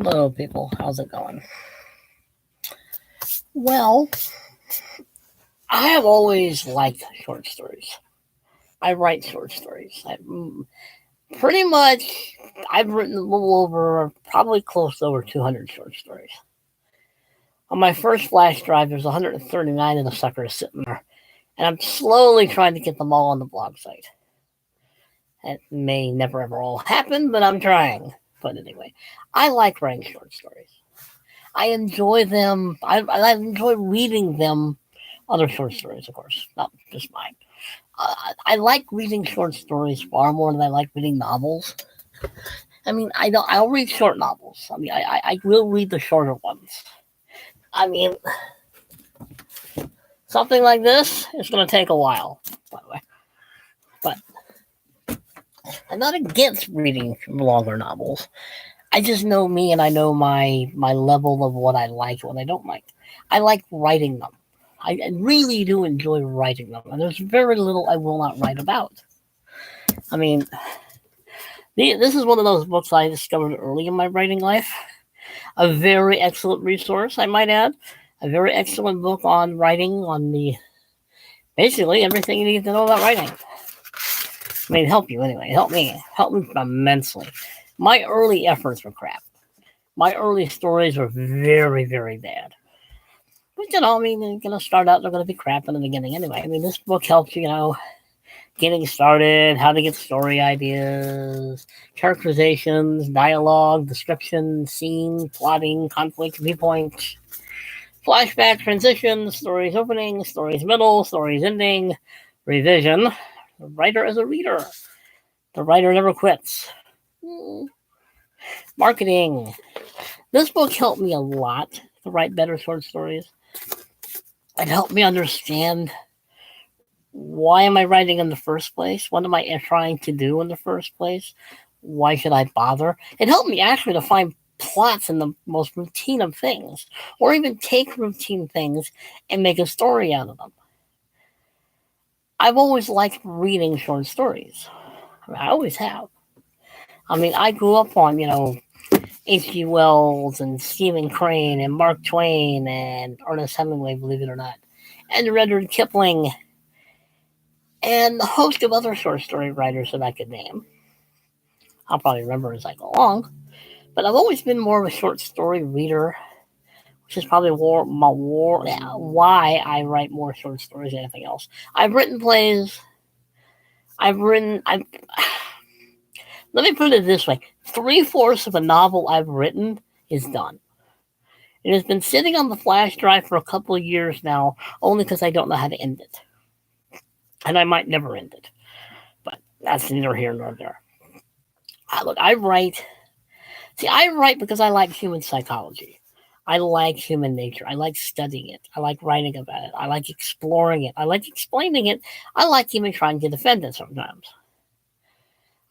Hello, people. How's it going? Well, I have always liked short stories. I write short stories. Pretty much, I've written a little over, probably close to over 200 short stories. On my first flash drive, there's 139 of the suckers sitting there, and I'm slowly trying to get them all on the blog site. It may never ever all happen, but I'm trying. But anyway, I like writing short stories. I enjoy them. I enjoy reading them. Other short stories, of course, not just mine. I like reading short stories far more than I like reading novels. I mean, I'll read short novels. I mean, I will read the shorter ones. I mean, something like this is going to take a while, by the way. But I'm not against reading longer novels. I just know me, and I know my level of what I like and what I don't like. I like writing them. I really do enjoy writing them, and there's very little I will not write about. I mean, this is one of those books I discovered early in my writing life. A very excellent resource, I might add. A very excellent book on writing, on basically everything you need to know about writing. I mean, help you anyway. Help me immensely. My early efforts were crap. My early stories were very, very bad. But I mean, you're gonna start out, they're gonna be crap in the beginning anyway. I mean, this book helps you, getting started, how to get story ideas, characterizations, dialogue, description, scene, plotting, conflict, viewpoint, flashback, transition, stories opening, stories middle, stories ending, revision. The writer is a reader. The writer never quits. Marketing. This book helped me a lot to write better short stories. It helped me understand, why am I writing in the first place? What am I trying to do in the first place? Why should I bother? It helped me actually to find plots in the most routine of things, or even take routine things and make a story out of them. I've always liked reading short stories. I always have. I mean, I grew up on, H.G. Wells and Stephen Crane and Mark Twain and Ernest Hemingway, believe it or not, and Rudyard Kipling, and a host of other short story writers that I could name. I'll probably remember as I go along. But I've always been more of a short story reader, which is probably why I write more short stories than anything else. I've written plays. Let me put it this way: 3/4 of a novel I've written is done. It has been sitting on the flash drive for a couple of years now, only because I don't know how to end it. And I might never end it. But that's neither here nor there. I write. See, I write because I like human psychology. I like human nature. I like studying it. I like writing about it. I like exploring it. I like explaining it. I like even trying to defend it sometimes.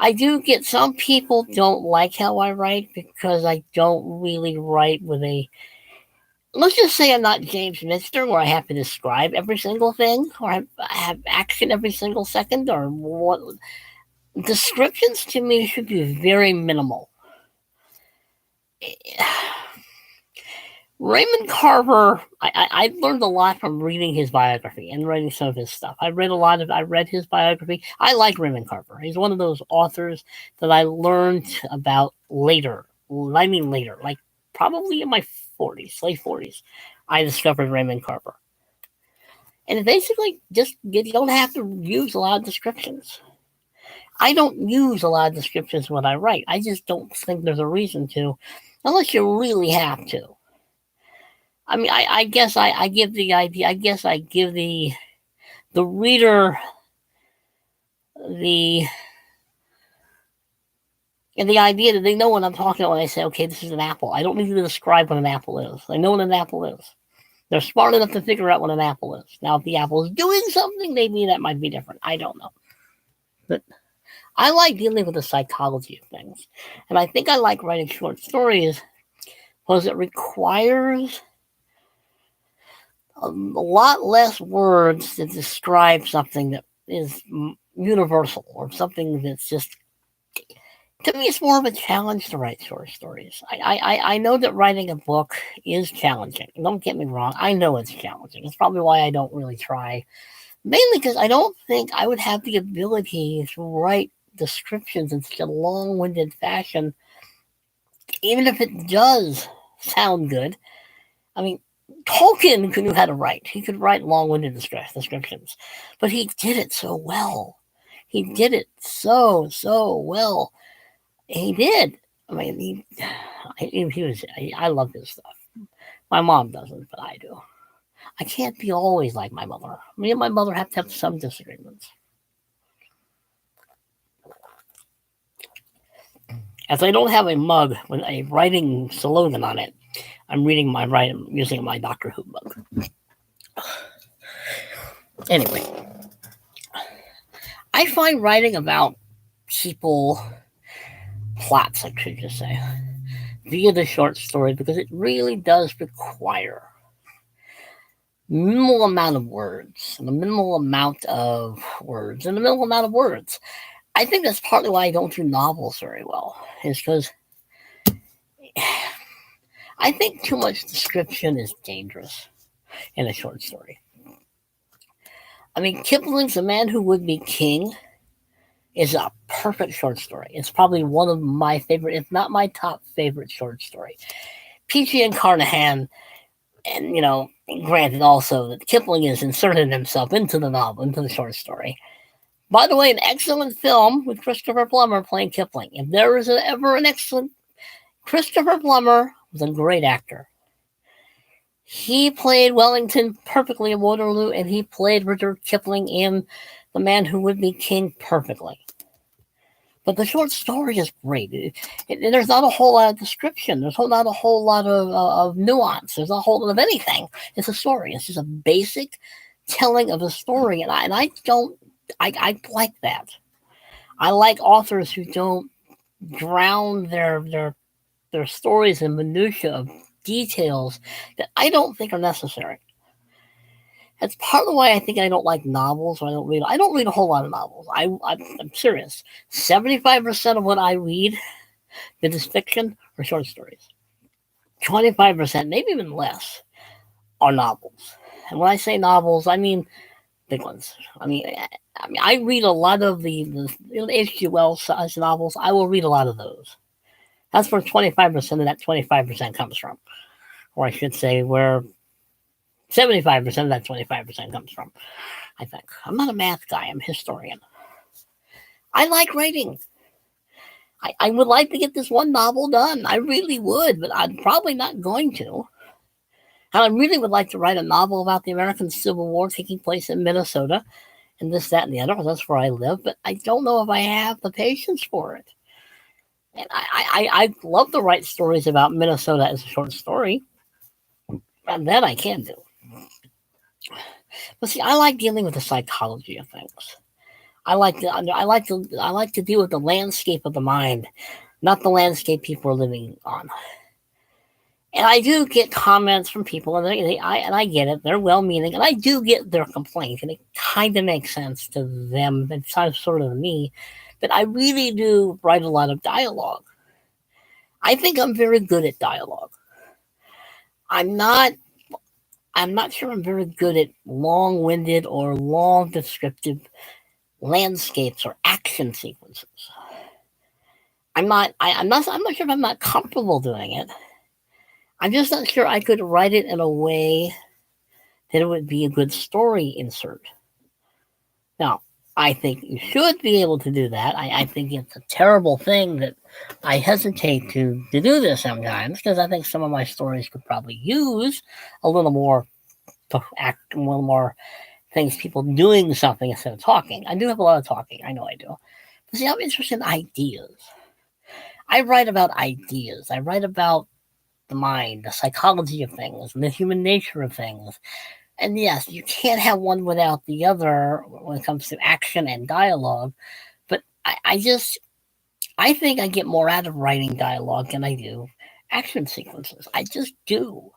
I do get some people don't like how I write because I don't really write with a. Let's just say I'm not James Mister, where I have to describe every single thing, or I have action every single second, or what. Descriptions to me should be very minimal. Raymond Carver, I learned a lot from reading his biography and writing some of his stuff. I read his biography. I like Raymond Carver. He's one of those authors that I learned about later. I mean later, like probably in my 40s, late 40s, I discovered Raymond Carver. And basically, just you don't have to use a lot of descriptions. I don't use a lot of descriptions when I write. I just don't think there's a reason to, unless you really have to. I mean, I guess I give the idea. I guess I give the reader the the idea that they know what I'm talking about when I say, okay, this is an apple. I don't need to describe what an apple is. They know what an apple is. They're smart enough to figure out what an apple is. Now, if the apple is doing something, maybe that might be different. I don't know. But I like dealing with the psychology of things. And I think I like writing short stories because it requires a lot less words to describe something that is universal, or something that's just To me, it's more of a challenge to write short stories. I know that writing a book is challenging. Don't get me wrong. I know it's challenging. It's probably why I don't really try. Mainly because I don't think I would have the ability to write descriptions in such a long-winded fashion, even if it does sound good. I mean, Tolkien knew how to write. He could write long-winded descriptions, but he did it so well. He did it so well. He did. I mean, he was. I love his stuff. My mom doesn't, but I do. I can't be always like my mother. Me and my mother have to have some disagreements. As I don't have a mug with a writing slogan on it, I'm using my Doctor Who mug. Anyway, I find writing about people, plots, I should just say, via the short story because it really does require minimal amount of words and a minimal amount of words and a minimal amount of words. I think that's partly why I don't do novels very well, is because I think too much description is dangerous in a short story. I mean, Kipling's The Man Who Would Be King is a perfect short story. It's probably one of my favorite, if not my top favorite short story. Peachy and Carnahan, and granted also that Kipling has inserted himself into the novel, into the short story. By the way, an excellent film with Christopher Plummer playing Kipling. If there is ever an excellent, Christopher Plummer was a great actor. He played Wellington perfectly in Waterloo, and he played Rudyard Kipling in The Man Who Would Be King perfectly. But the short story is great. There's not a whole lot of description. There's not a whole lot of nuance. There's not a whole lot of anything. It's a story. It's just a basic telling of a story, and I like that. I like authors who don't drown their stories in minutia of details that I don't think are necessary. That's partly why I think I don't like novels. Or I don't read a whole lot of novels. I'm serious. 75% of what I read that is fiction are short stories. 25%, maybe even less, are novels. And when I say novels, I mean big ones. I read a lot of the H.G. Wells size novels. I will read a lot of those. That's where 25% of that 25% comes from. Or I should say where 75% of that 25% comes from, I think. I'm not a math guy. I'm a historian. I like writing. I would like to get this one novel done. I really would, but I'm probably not going to. And I really would like to write a novel about the American Civil War taking place in Minnesota and this, that, and the other. That's where I live, but I don't know if I have the patience for it. And I love to write stories about Minnesota as a short story. And that I can do. But see, I like dealing with the psychology of things. I like to deal with the landscape of the mind, not the landscape people are living on. And I do get comments from people, and I get it. They're well-meaning, and I do get their complaints, and it kind of makes sense to them. It sounds sort of to me, but I really do write a lot of dialogue. I think I'm very good at dialogue. I'm not sure I'm very good at long-winded or long descriptive landscapes or action sequences. I'm not sure if I'm not comfortable doing it. I'm just not sure I could write it in a way that it would be a good story insert. Now, I think you should be able to do that. I think it's a terrible thing that I hesitate to do this sometimes, because I think some of my stories could probably use a little more things, people doing something instead of talking. I do have a lot of talking. I know I do. But see, I'm interested in ideas. I write about ideas. I write about the mind, the psychology of things, and the human nature of things. And yes, you can't have one without the other when it comes to action and dialogue. But I think I get more out of writing dialogue than I do action sequences. I just do.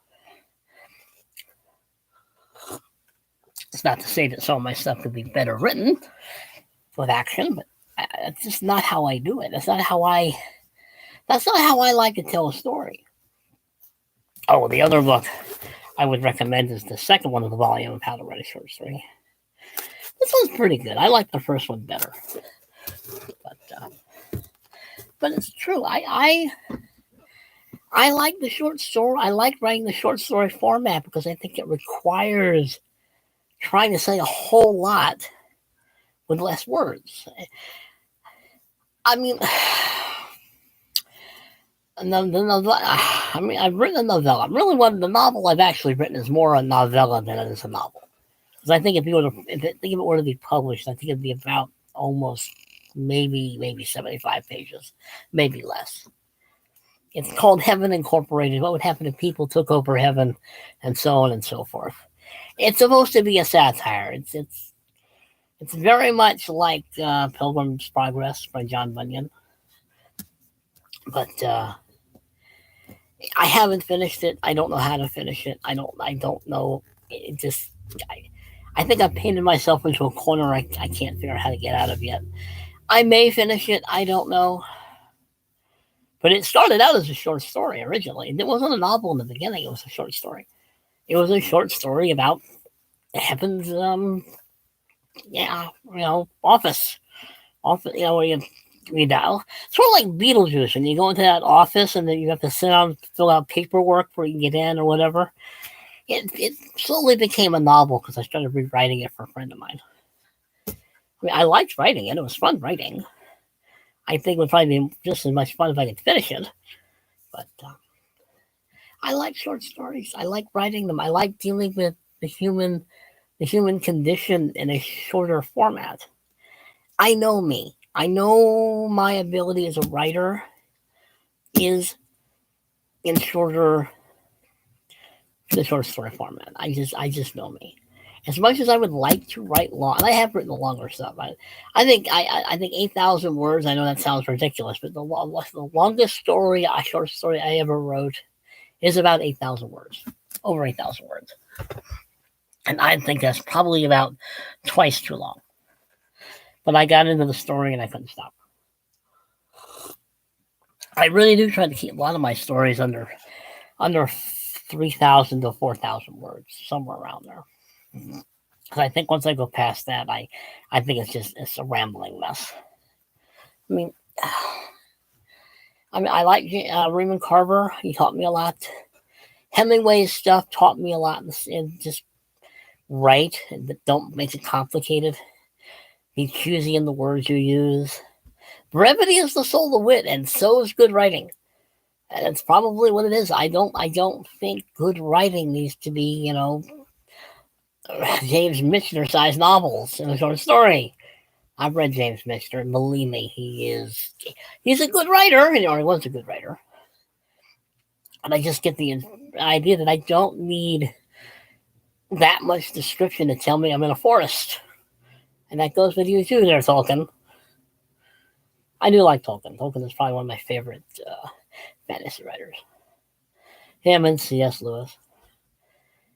It's not to say that some of my stuff could be better written with action, but It's just not how I do it. That's not how I like to tell a story. Oh, the other book I would recommend is the second one of the volume of How to Write a Short Story. This one's pretty good. I like the first one better, but it's true. I like the short story. I like writing the short story format because I think it requires trying to say a whole lot with less words. I mean, I've written a novella. Really, the novel I've actually written is more a novella than it is a novel. Because I think if it were to be published, I think it'd be about almost maybe 75 pages, maybe less. It's called Heaven Incorporated. What would happen if people took over heaven, and so on and so forth. It's supposed to be a satire. It's very much like Pilgrim's Progress by John Bunyan, but I haven't finished it. I don't know how to finish it. I don't know. It just I think I've painted myself into a corner I can't figure out how to get out of yet. I may finish it. I don't know. But it started out as a short story originally. It wasn't a novel in the beginning. It was a short story. It was a short story about heaven's office. Where you dial. Sort of like Beetlejuice, and you go into that office and then you have to sit down and fill out paperwork before you can get in or whatever. It slowly became a novel because I started rewriting it for a friend of mine. I mean, I liked writing it. It was fun writing. I think it would probably be just as much fun if I could finish it. But I like short stories. I like writing them. I like dealing with the human condition in a shorter format. I know me. I know my ability as a writer is in the short story format. I just know me. As much as I would like to write long, and I have written the longer stuff. I think 8,000 words. I know that sounds ridiculous, but the longest short story I ever wrote is about 8,000 words, over 8,000 words, and I think that's probably about twice too long. But I got into the story and I couldn't stop. I really do try to keep a lot of my stories under 3,000 to 4,000 words, somewhere around there. Because I think once I go past that, I think it's a rambling mess. I mean, I like Raymond Carver. He taught me a lot. Hemingway's stuff taught me a lot. And just write, but don't make it complicated. Be choosy in the words you use. Brevity is the soul of wit, and so is good writing. And it's probably what it is. I don't think good writing needs to be, James Michener sized novels in a short story. I've read James Michener, and believe me, he's a good writer, or he was a good writer. And I just get the idea that I don't need that much description to tell me I'm in a forest. And that goes with you too there, Tolkien. I do like Tolkien. Tolkien is probably one of my favorite fantasy writers. Him and C.S. Lewis.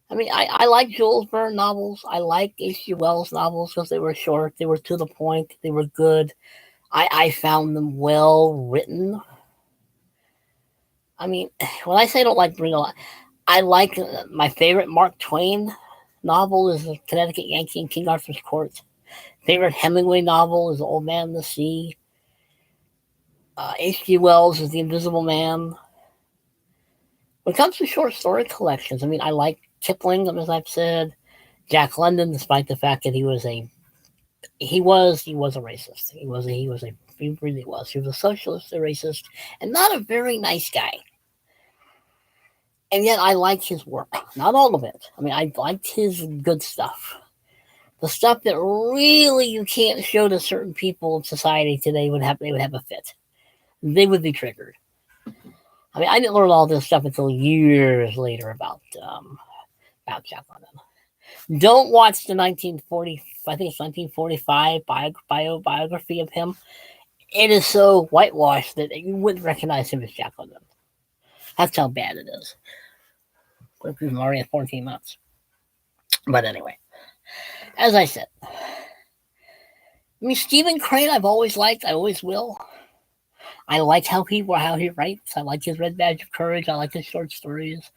I mean, I like Jules Verne novels. I like H.G. Wells novels because they were short, they were to the point, they were good. I found them well written. I mean, when I say I don't like Bring a lot, I like my favorite Mark Twain novel is The Connecticut Yankee in King Arthur's Court. Favorite Hemingway novel is The Old Man and the Sea. H.G. Wells is The Invisible Man. When it comes to short story collections, I mean, I like Kipling, as I've said. Jack London, despite the fact that he was a racist. He really was. He was a socialist, a racist, and not a very nice guy. And yet I liked his work. Not all of it. I mean, I liked his good stuff. The stuff that really you can't show to certain people in society today they would have a fit. They would be triggered. I mean, I didn't learn all this stuff until years later about Jack London. Don't watch the 1945 biography of him. It is so whitewashed that you wouldn't recognize him as Jack London. That's how bad it is. We've already at 14 months. But anyway, as I said, I mean, Stephen Crane, I've always liked. I always will. I like how he writes. I like his Red Badge of Courage. I like his short stories.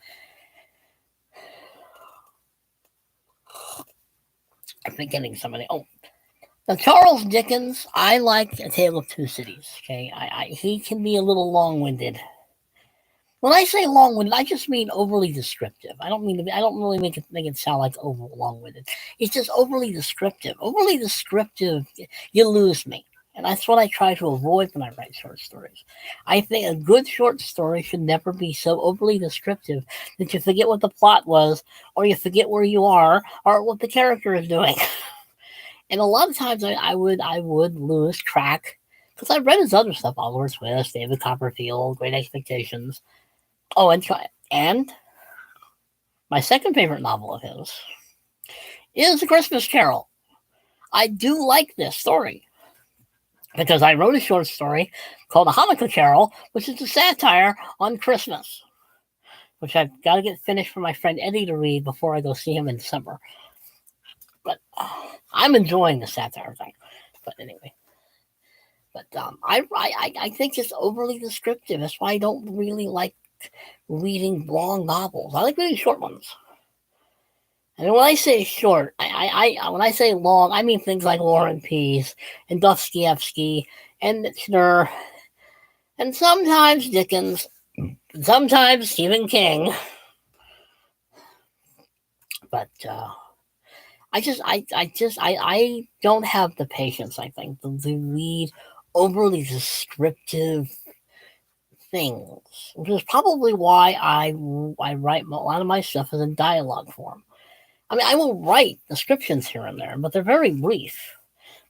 I'm forgetting somebody. Oh, now Charles Dickens. I like A Tale of Two Cities. Okay, he can be a little long-winded. When I say long-winded, I just mean overly descriptive. I don't mean to be, I don't really make it sound like over long-winded. It's just overly descriptive. Overly descriptive, you lose me. And that's what I try to avoid when I write short stories. I think a good short story should never be so overly descriptive that you forget what the plot was, or you forget where you are, or what the character is doing. And a lot of times I would lose track because I read his other stuff, Oliver Twist, David Copperfield, Great Expectations. Oh, and my second favorite novel of his is A Christmas Carol. I do like this story because I wrote a short story called A Hanukkah Carol, which is a satire on Christmas, which I've got to get finished for my friend Eddie to read before I go see him in December. But I'm enjoying the satire thing. But anyway, I think it's overly descriptive. That's why I don't really like reading long novels. I like reading short ones. And when I say short, when I say long, I mean things like War and Peace and Dostoevsky and Michener and sometimes Dickens, and sometimes Stephen King. But I don't have the patience, I think, to read overly descriptive things, which is probably why I write a lot of my stuff as in dialogue form. I mean, I will write descriptions here and there, but they're very brief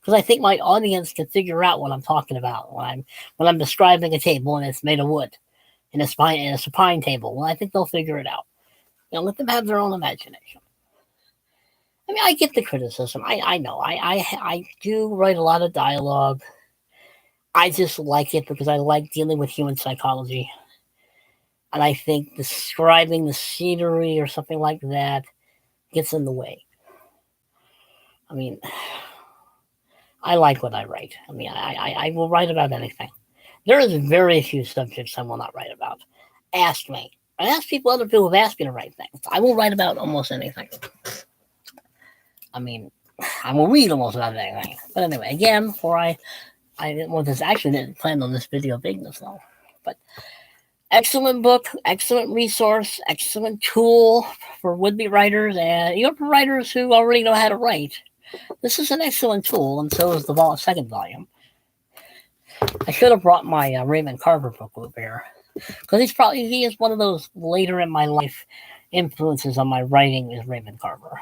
because I think my audience can figure out what I'm talking about when I'm describing a table and it's made of wood and it's a pine table. Well, I think they'll figure it out. Let them have their own imagination. I mean, I get the criticism. I know. I do write a lot of dialogue. I just like it because I like dealing with human psychology. And I think describing the scenery or something like that gets in the way. I mean, I like what I write. I mean, I will write about anything. There is very few subjects I will not write about. Ask me. I ask other people who've asked me to write things. I will write about almost anything. I mean, I will read almost about anything. But anyway, again, before I didn't want this, actually didn't plan on this video being this long. But excellent book, excellent resource, excellent tool for would-be writers and even for writers who already know how to write. This is an excellent tool, and so is the second volume. I should have brought my Raymond Carver book over here because he is one of those later in my life influences on my writing is Raymond Carver.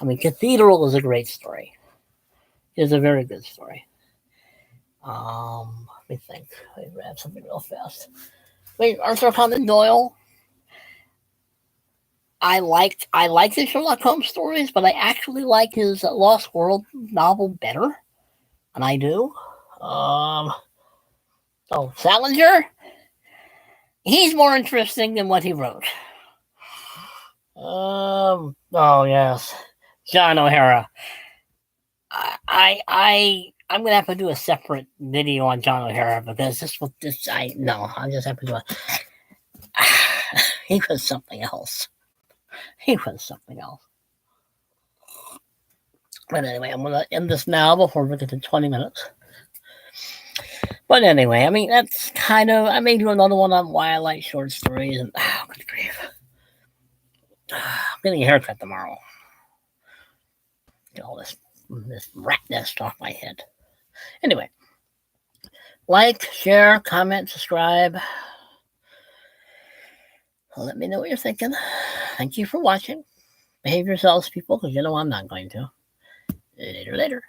I mean, Cathedral is a great story. It is a very good story. Let me think. Let me grab something real fast. Wait, Arthur Conan Doyle. I liked his Sherlock Holmes stories, but I actually like his Lost World novel better, and I do. Salinger. He's more interesting than what he wrote. Oh yes, John O'Hara. I'm gonna have to do a separate video on John O'Hara because I'll just have to do it. He was something else. But anyway, I'm gonna end this now before we get to 20 minutes. But anyway, I mean that's kind of. I may do another one on why I like short stories and good grief. I'm getting a haircut tomorrow. Get all this rat nest off my head. Anyway, like, share, comment, subscribe. Let me know what you're thinking. Thank you for watching. Behave yourselves, people, because you know I'm not going to. Later.